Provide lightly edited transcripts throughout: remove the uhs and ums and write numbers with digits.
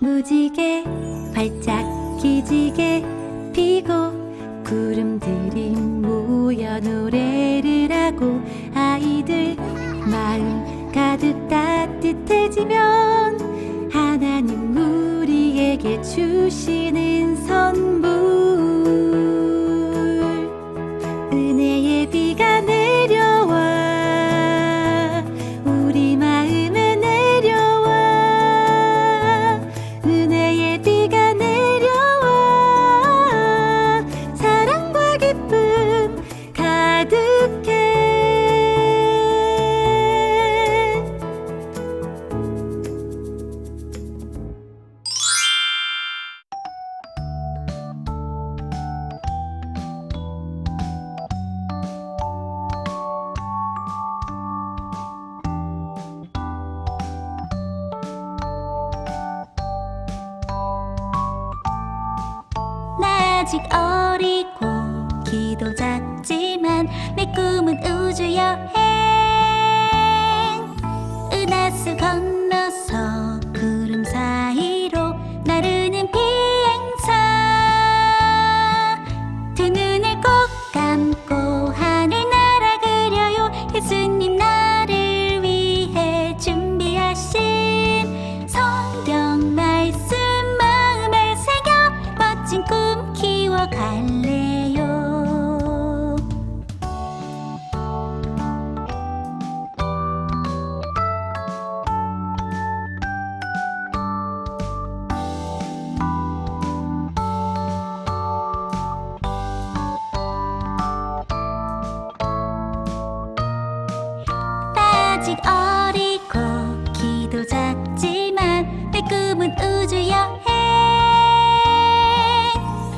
무지개 활짝 기지개 피고 구름들이 모여 노래를 하고 아이들 마음 가득 따뜻해지면 하나님 우리에게 주시는 선물 은혜의 비가 내려와 우리 마음에 내려와 은혜의 비가 내려와 사랑과 기쁨 가득해 나 아직 어리고 키도 작지만 내 꿈은 우주여행 은하수 건너서 구름 사이로 나르는 비행사 두 눈을 꼭 감고 하늘나라 그려요 예수님 나를 위해 준비하신 성경 말씀 마음에 새겨 멋진 꿈 키워갈래요 나 아직 어리고 키도 작지만 내 꿈은 우주여행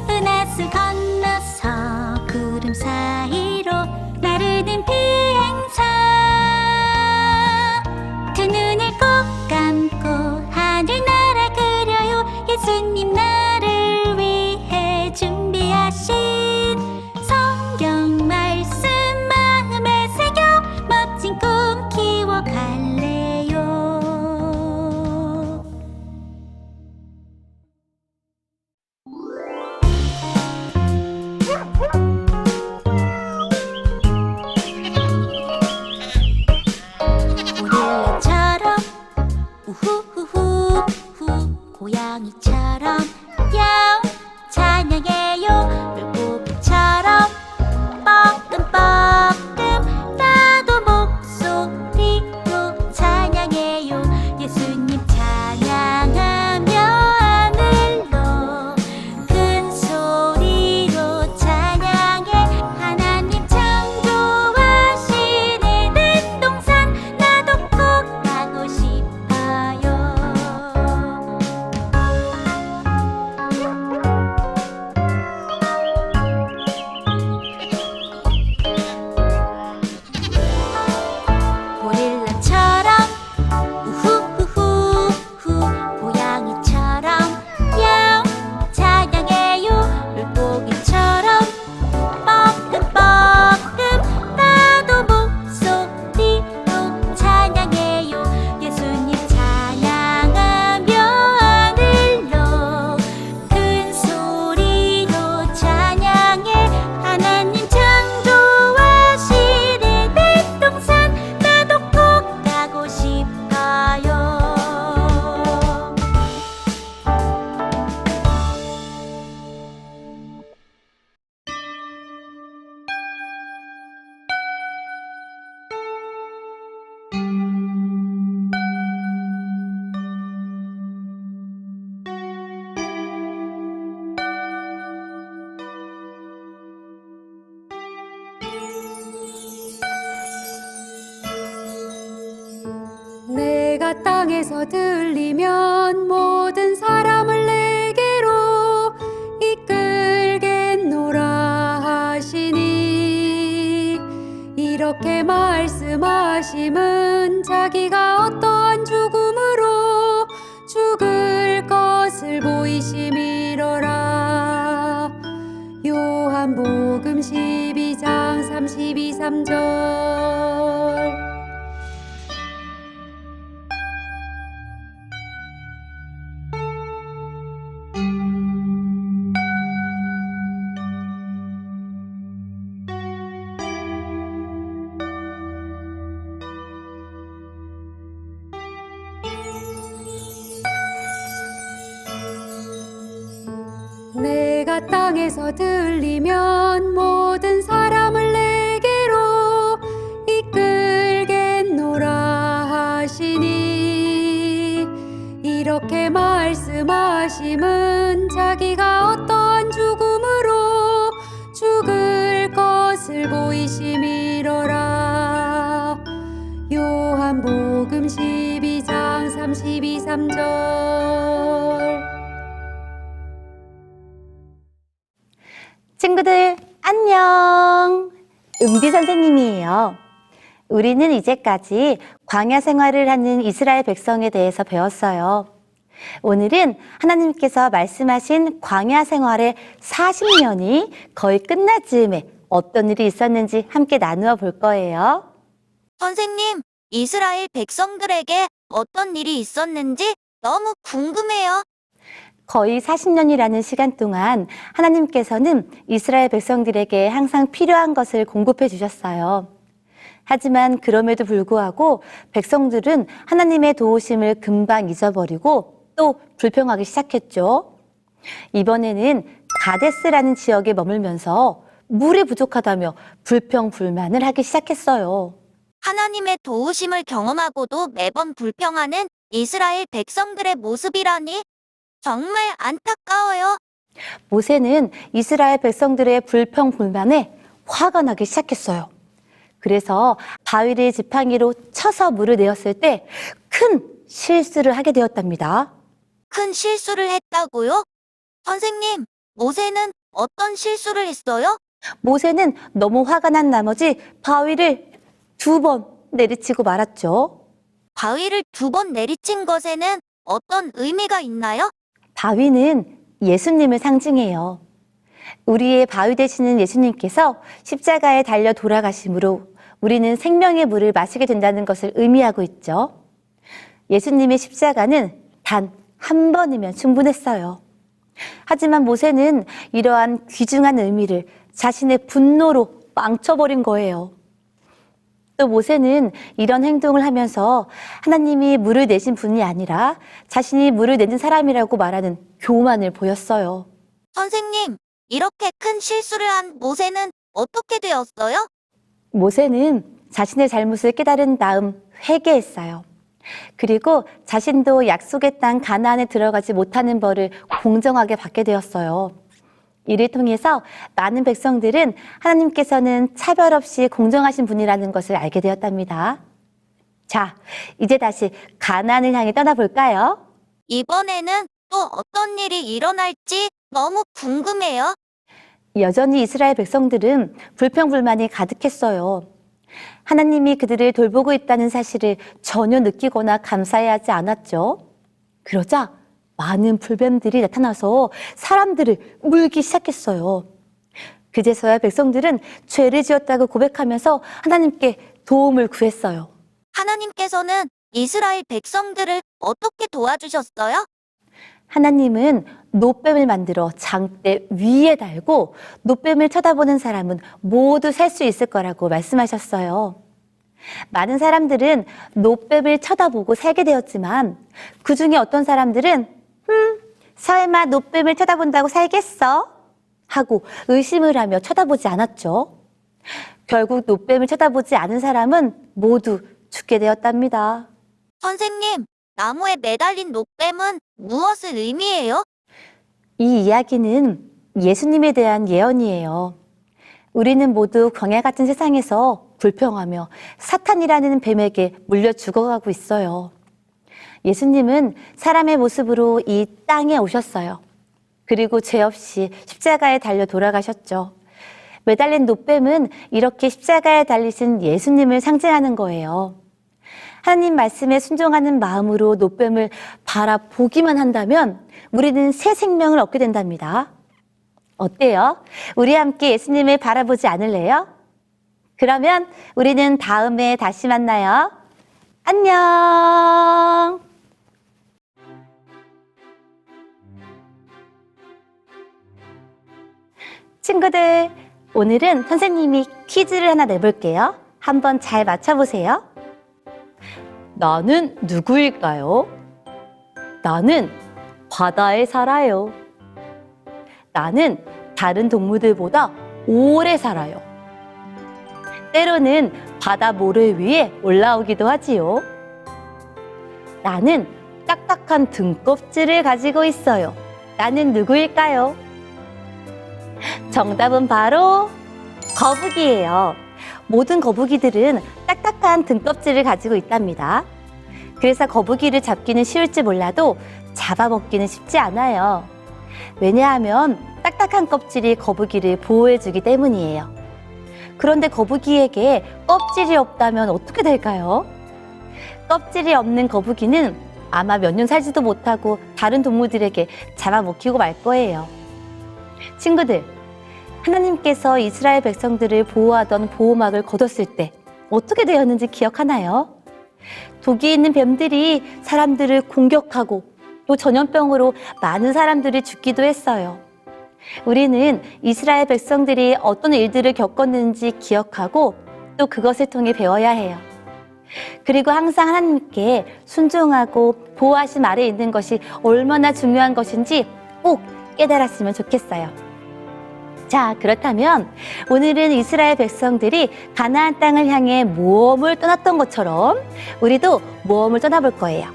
은하수 건너서 구름 사이로 나르는 비행사 두 눈을 꼭 감고 하늘나라 그려요 예수님 나를 위해 준비하신 성경 말씀 마음에 새겨 멋진 꿈 키워갈래요 고릴라처럼 우후후후 고양이처럼 야옹 찬양해요 물고기처럼 뻐끔뻐끔 나도 목소리로 찬양해요 예수님 찬양하며 하늘로 큰 소리로 찬양해 하나님 창조하신 에덴 동산 나도 꼭 가고 싶어요 고릴라처럼 우후후후 고양이처럼 야옹 찬양해요 물고기처럼 뻐끔뻐끔 나도 목소리로 찬양해요 예수님 찬양하며 하늘로 큰 소리로 찬양해 하나님 창조하신 에덴 동산 나도 꼭 가고 싶어요 내가 땅에서 들리면 모든 사람을 내게로 이끌겠노라 하시니 이렇게 말씀하심은 자기가 어떠한 죽음으로 죽을 것을 보이심이로라 요한복음 12장 32, 3절 땅에서 들리면 모든 사람을 내게로 이끌겠노라 하시니, 이렇게 말씀하심은 자기가 어떠한 죽음으로 죽을 것을 보이심이로라. 요한복음 12장 32~33절. 친구들 안녕! 은비 선생님이에요. 우리는 이제까지 광야 생활을 하는 이스라엘 백성에 대해서 배웠어요. 오늘은 하나님께서 말씀하신 광야 생활의 40년이 거의 끝날 즈음에 어떤 일이 있었는지 함께 나누어 볼 거예요. 선생님, 이스라엘 백성들에게 어떤 일이 있었는지 너무 궁금해요. 거의 40년이라는 시간 동안 하나님께서는 이스라엘 백성들에게 항상 필요한 것을 공급해 주셨어요. 하지만 그럼에도 불구하고 백성들은 하나님의 도우심을 금방 잊어버리고 또 불평하기 시작했죠. 이번에는 가데스라는 지역에 머물면서 물이 부족하다며 불평불만을 하기 시작했어요. 하나님의 도우심을 경험하고도 매번 불평하는 이스라엘 백성들의 모습이라니 정말 안타까워요. 모세는 이스라엘 백성들의 불평불만에 화가 나기 시작했어요. 그래서 바위를 지팡이로 쳐서 물을 내었을 때 큰 실수를 하게 되었답니다. 큰 실수를 했다고요? 선생님, 모세는 어떤 실수를 했어요? 모세는 너무 화가 난 나머지 바위를 2번 내리치고 말았죠. 바위를 2번 내리친 것에는 어떤 의미가 있나요? 바위는 예수님을 상징해요. 우리의 바위 되시는 예수님께서 십자가에 달려 돌아가심으로 우리는 생명의 물을 마시게 된다는 것을 의미하고 있죠. 예수님의 십자가는 단 한 번이면 충분했어요. 하지만 모세는 이러한 귀중한 의미를 자신의 분노로 망쳐버린 거예요. 또 모세는 이런 행동을 하면서 하나님이 물을 내신 분이 아니라 자신이 물을 내는 사람이라고 말하는 교만을 보였어요. 선생님, 이렇게 큰 실수를 한 모세는 어떻게 되었어요? 모세는 자신의 잘못을 깨달은 다음 회개했어요. 그리고 자신도 약속의 땅 가나안에 들어가지 못하는 벌을 공정하게 받게 되었어요. 이를 통해서 많은 백성들은 하나님께서는 차별 없이 공정하신 분이라는 것을 알게 되었답니다. 자, 이제 다시 가나안을 향해 떠나볼까요? 이번에는 또 어떤 일이 일어날지 너무 궁금해요. 여전히 이스라엘 백성들은 불평불만이 가득했어요. 하나님이 그들을 돌보고 있다는 사실을 전혀 느끼거나 감사해하지 않았죠. 그러자 많은 불뱀들이 나타나서 사람들을 물기 시작했어요. 그제서야 백성들은 죄를 지었다고 고백하면서 하나님께 도움을 구했어요. 하나님께서는 이스라엘 백성들을 어떻게 도와주셨어요? 하나님은 놋뱀을 만들어 장대 위에 달고 놋뱀을 쳐다보는 사람은 모두 살 수 있을 거라고 말씀하셨어요. 많은 사람들은 놋뱀을 쳐다보고 살게 되었지만 그 중에 어떤 사람들은 설마 놋뱀을 쳐다본다고 살겠어? 하고 의심을 하며 쳐다보지 않았죠. 결국 놋뱀을 쳐다보지 않은 사람은 모두 죽게 되었답니다. 선생님, 나무에 매달린 놋뱀은 무엇을 의미해요? 이 이야기는 예수님에 대한 예언이에요. 우리는 모두 광야 같은 세상에서 불평하며 사탄이라는 뱀에게 물려 죽어가고 있어요. 예수님은 사람의 모습으로 이 땅에 오셨어요. 그리고 죄 없이 십자가에 달려 돌아가셨죠. 매달린 놋뱀은 이렇게 십자가에 달리신 예수님을 상징하는 거예요. 하나님 말씀에 순종하는 마음으로 놋뱀을 바라보기만 한다면 우리는 새 생명을 얻게 된답니다. 어때요? 우리 함께 예수님을 바라보지 않을래요? 그러면 우리는 다음에 다시 만나요. 안녕! 친구들, 오늘은 선생님이 퀴즈를 하나 내볼게요. 한번 잘 맞춰보세요. 나는 누구일까요? 나는 바다에 살아요. 나는 다른 동물들보다 오래 살아요. 때로는 바다 모래 위에 올라오기도 하지요. 나는 딱딱한 등껍질을 가지고 있어요. 나는 누구일까요? 정답은 바로 거북이예요. 모든 거북이들은 딱딱한 등껍질을 가지고 있답니다. 그래서 거북이를 잡기는 쉬울지 몰라도 잡아먹기는 쉽지 않아요. 왜냐하면 딱딱한 껍질이 거북이를 보호해주기 때문이에요. 그런데 거북이에게 껍질이 없다면 어떻게 될까요? 껍질이 없는 거북이는 아마 몇 년 살지도 못하고 다른 동물들에게 잡아먹히고 말 거예요. 친구들, 하나님께서 이스라엘 백성들을 보호하던 보호막을 걷었을 때 어떻게 되었는지 기억하나요? 독이 있는 뱀들이 사람들을 공격하고 또 전염병으로 많은 사람들이 죽기도 했어요. 우리는 이스라엘 백성들이 어떤 일들을 겪었는지 기억하고 또 그것을 통해 배워야 해요. 그리고 항상 하나님께 순종하고 보호하심 아래에 있는 것이 얼마나 중요한 것인지 꼭 깨달았으면 좋겠어요. 자, 그렇다면 오늘은 이스라엘 백성들이 가나안 땅을 향해 모험을 떠났던 것처럼 우리도 모험을 떠나볼 거예요.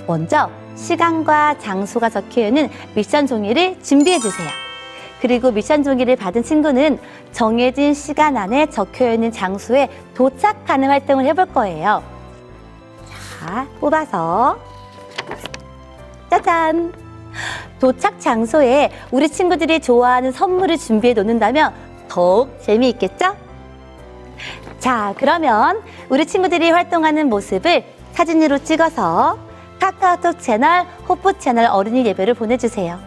먼저 시간과 장소가 적혀있는 미션 종이를 준비해 주세요. 그리고 미션 종이를 받은 친구는 정해진 시간 안에 적혀있는 장소에 도착하는 활동을 해볼 거예요. 자, 뽑아서 짜잔! 도착 장소에 우리 친구들이 좋아하는 선물을 준비해 놓는다면 더욱 재미있겠죠? 자, 그러면 우리 친구들이 활동하는 모습을 사진으로 찍어서 카카오톡 채널, 호프 채널 어린이 예배를 보내주세요.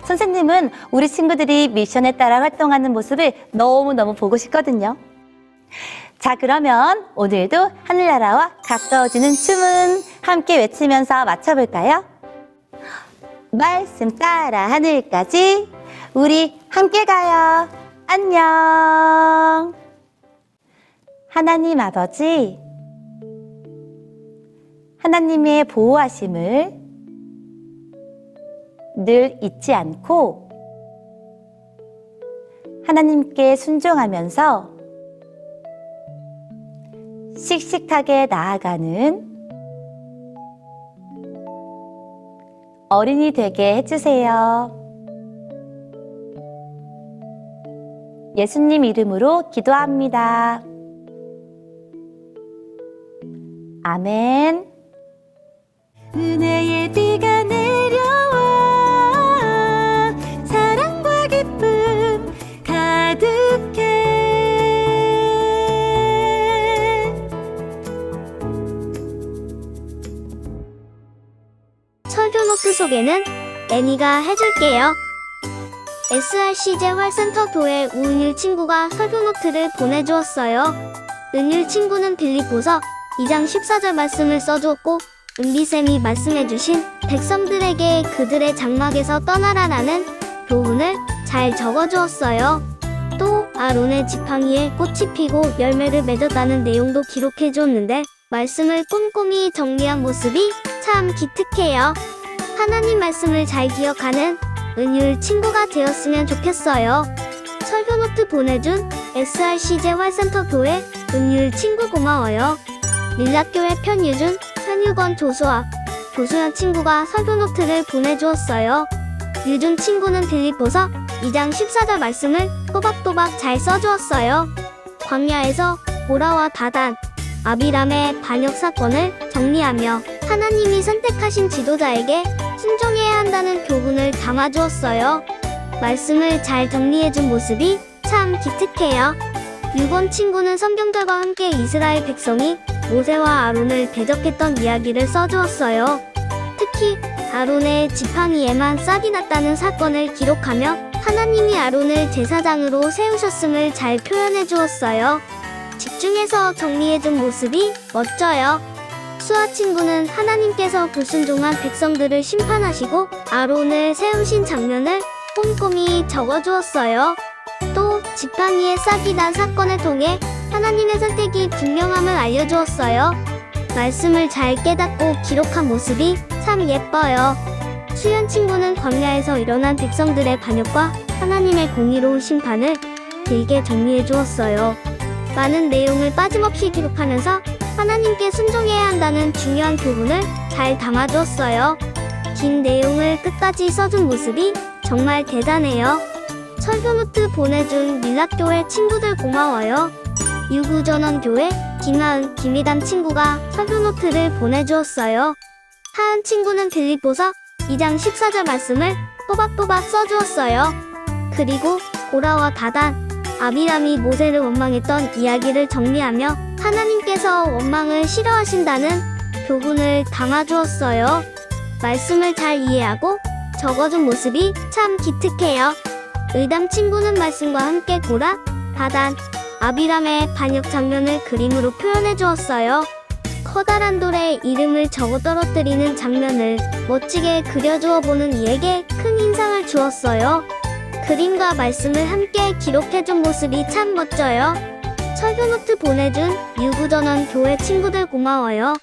선생님은 우리 친구들이 미션에 따라 활동하는 모습을 너무너무 보고 싶거든요. 자, 그러면 오늘도 하늘나라와 가까워지는 춤은 함께 외치면서 맞춰볼까요? 말씀 따라 하늘까지 우리 함께 가요. 안녕. 하나님 아버지, 하나님의 보호하심을 늘 잊지 않고 하나님께 순종하면서 씩씩하게 나아가는 어린이 되게 해주세요. 예수님 이름으로 기도합니다. 아멘. 은혜의 비가 내려와 사랑과 기쁨 가득해 설교 노트 소개는 애니가 해줄게요. SRC제 활센터 교회 우은율 친구가 설교 노트를 보내주었어요. 은율 친구는 빌립보서 2장 14절 말씀을 써주었고 은비쌤이 말씀해주신 백성들에게 그들의 장막에서 떠나라라는 교훈을 잘 적어주었어요. 또 아론의 지팡이에 꽃이 피고 열매를 맺었다는 내용도 기록해주었는데 말씀을 꼼꼼히 정리한 모습이 참 기특해요. 하나님 말씀을 잘 기억하는 은율 친구가 되었으면 좋겠어요. 설교 노트 보내준 SRC제 활센터 교회 은율 친구 고마워요. 밀락교회 편유준, 현유건 조수현 친구가 설교 노트를 보내주었어요. 유준 친구는 빌립보서 2장 14절 말씀을 또박또박 잘 써주었어요. 광야에서 보라와 다단, 아비람의 반역 사건을 정리하며 하나님이 선택하신 지도자에게 순종해야 한다는 교훈을 담아주었어요. 말씀을 잘 정리해준 모습이 참 기특해요. 유건 친구는 성경절과 함께 이스라엘 백성이 모세와 아론을 대적했던 이야기를 써주었어요. 특히 아론의 지팡이에만 싹이 났다는 사건을 기록하며 하나님이 아론을 제사장으로 세우셨음을 잘 표현해 주었어요. 집중해서 정리해준 모습이 멋져요. 수아 친구는 하나님께서 불순종한 백성들을 심판하시고 아론을 세우신 장면을 꼼꼼히 적어주었어요. 또 지팡이에 싹이 난 사건을 통해 하나님의 선택이 분명함을 알려주었어요. 말씀을 잘 깨닫고 기록한 모습이 참 예뻐요. 수연 친구는 광야에서 일어난 백성들의 반역과 하나님의 공의로운 심판을 길게 정리해 주었어요. 많은 내용을 빠짐없이 기록하면서 하나님께 순종해야 한다는 중요한 교훈을 잘 담아주었어요. 긴 내용을 끝까지 써준 모습이 정말 대단해요. 설교노트 보내준 밀락교회 친구들 고마워요. 유구전원교회 김하은, 김희담 친구가 설교노트를 보내주었어요. 하은 친구는 빌립보서 2장 14절 말씀을 또박또박 써주었어요. 그리고 고라와 다단, 아비람이 모세를 원망했던 이야기를 정리하며 하나님께서 원망을 싫어하신다는 교훈을 담아주었어요. 말씀을 잘 이해하고 적어준 모습이 참 기특해요. 의담 친구는 말씀과 함께 고라, 다단, 아비람의 반역 장면을 그림으로 표현해 주었어요. 커다란 돌에 이름을 적어 떨어뜨리는 장면을 멋지게 그려주어 보는 이에게 큰 인상을 주었어요. 그림과 말씀을 함께 기록해준 모습이 참 멋져요. 설교노트 보내준 유구전원 교회 친구들 고마워요.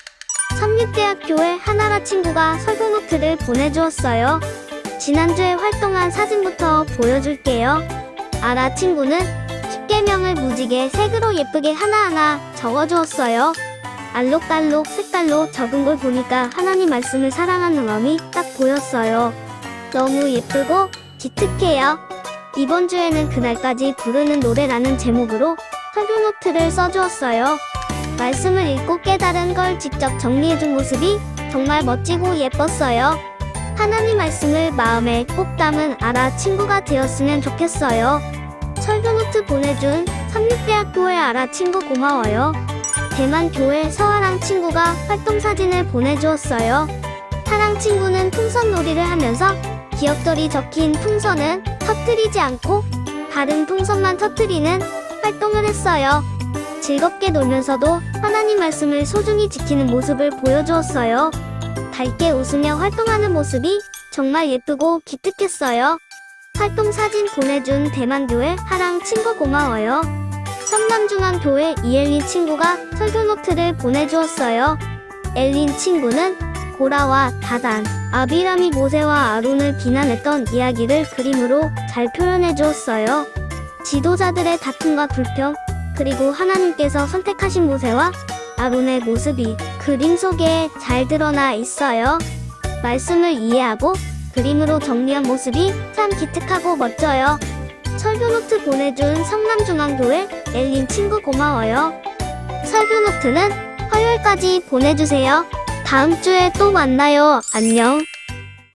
삼육대학교회 하나라 친구가 설교노트를 보내주었어요. 지난주에 활동한 사진부터 보여줄게요. 아라 친구는 10계명을 무지개 색으로 예쁘게 하나하나 적어주었어요. 알록달록 색깔로 적은 걸 보니까 하나님 말씀을 사랑하는 마음이 딱 보였어요. 너무 예쁘고 기특해요. 이번 주에는 그날까지 부르는 노래라는 제목으로 설교노트를 써주었어요. 말씀을 읽고 깨달은 걸 직접 정리해준 모습이 정말 멋지고 예뻤어요. 하나님 말씀을 마음에 꼭 담은 아라 친구가 되었으면 좋겠어요. 설교노트 보내준 삼육대학교회 아라 친구 고마워요. 대만교회 서아랑 친구가 활동 사진을 보내주었어요. 하랑 친구는 풍선 놀이를 하면서 기억절이 적힌 풍선은 터뜨리지 않고 다른 풍선만 터뜨리는 활동을 했어요. 즐겁게 놀면서도 하나님 말씀을 소중히 지키는 모습을 보여주었어요. 밝게 웃으며 활동하는 모습이 정말 예쁘고 기특했어요. 활동 사진 보내준 대만교회 하랑 친구 고마워요. 성남중앙교회 이엘린 친구가 설교노트를 보내주었어요. 엘린 친구는 고라와 다단, 아비람이 모세와 아론을 비난했던 이야기를 그림으로 잘 표현해 주었어요. 지도자들의 다툼과 불평, 그리고 하나님께서 선택하신 모세와 아론의 모습이 그림 속에 잘 드러나 있어요. 말씀을 이해하고 그림으로 정리한 모습이 참 기특하고 멋져요. 설교노트 보내준 성남중앙교회 엘린 친구 고마워요. 설교노트는 화요일까지 보내주세요. 다음 주에 또 만나요. 안녕.